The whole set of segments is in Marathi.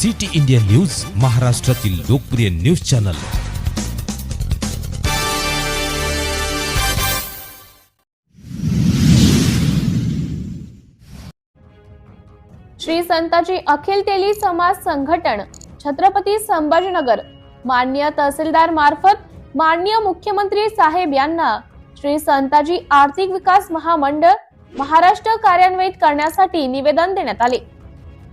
सिटी इंडिया न्यूज, महाराष्ट्रातील लोकप्रिय न्यूज चॅनल। श्री संताजी अखिल तेली समाज संघटन छत्रपती संभाजीनगर माननीय तहसीलदार मार्फत माननीय मुख्यमंत्री साहेब यांना श्री संताजी आर्थिक विकास महामंडळ महाराष्ट्र कार्यान्वित करण्यासाठी निवेदन देण्यात आले।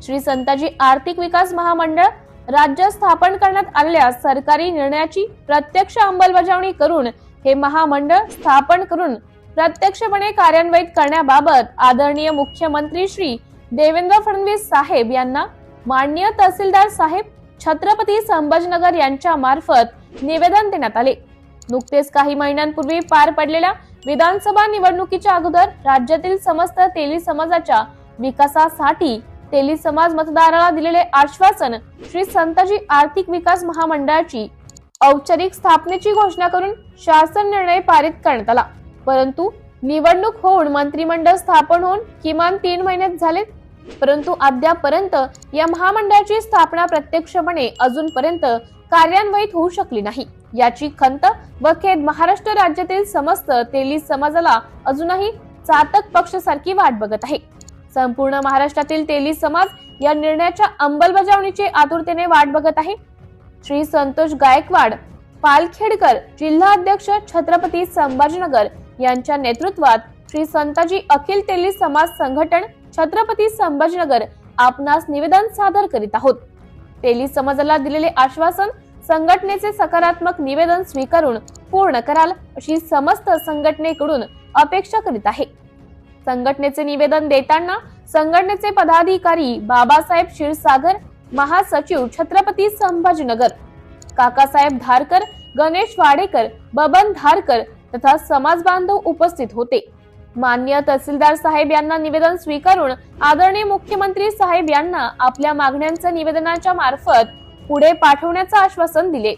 श्री संताजी आर्थिक विकास महामंडळ राज्य स्थापन करण्यात आलेल्या सरकारी निर्णयाची प्रत्यक्ष अंमलबजावणी करून हे महामंडळ स्थापन करून प्रत्यक्षपणे कार्यान्वित करण्याबाबत आदरणीय मुख्यमंत्री श्री देवेंद्र फडणवीस साहेब यांना माननीय तहसीलदार साहेब छत्रपती संभाजीनगर यांच्या मार्फत निवेदन देण्यात आले। नुकतेच काही महिन्यांपूर्वी पार पडलेल्या विधानसभा निवडणुकीच्या अगोदर राज्यातील समस्त तेली समाजाच्या विकासासाठी तेली समाज मतदाराला दिलेले आश्वासन श्री संताजी आर्थिक विकास महामंडळाची औपचारिक स्थापनेची घोषणा करून शासन निर्णय पारित करण्यात आला। परंतु निवडणूक होऊन मंत्रिमंडळ स्थापन होऊन किमान 3 महिने झाले, परंतु अद्यापर्यंत या महामंडळाची स्थापना प्रत्यक्षपणे अजूनपर्यंत कार्यान्वित होऊ शकली नाही। याची खंत व खेद महाराष्ट्र राज्यातील समस्त तेली समाजाला अजूनही चातक पक्षासारखी वाट बघत आहे। संपूर्ण महाराष्ट्रातील तेली समाज या निर्णयाच्या अंमलबजावणीची आतुरतेने वाट बघत आहे। श्री संतोष गायकवाड पालखेडकर जिल्हा अध्यक्ष छत्रपती संभाजीनगर यांच्या नेतृत्वात श्री संताजी अखिल तेली समाज संघटन छत्रपती संभाजीनगर आपणास निवेदन सादर करीत आहोत। तेली समाजाला दिलेले आश्वासन संघटनेचे सकारात्मक निवेदन स्वीकारून पूर्ण कराल अशी समस्त संघटनेकडून अपेक्षा करीत आहे। संघटनेचे निवेदन देताना संघटनेचे पदाधिकारी बाबासाहेब क्षीरसागर, महासचिव छत्रपती संभाजीनगर, काकासाहेब धारकर, गणेश वाडेकर, बबन धारकर तथा समाज बांधव उपस्थित होते। माननीय तहसीलदार साहेब यांना निवेदन स्वीकारून आदरणीय मुख्यमंत्री साहेब यांना आपल्या मागण्यांचं निवेदनाच्या मार्फत पुढे पाठवण्याचं आश्वासन दिले।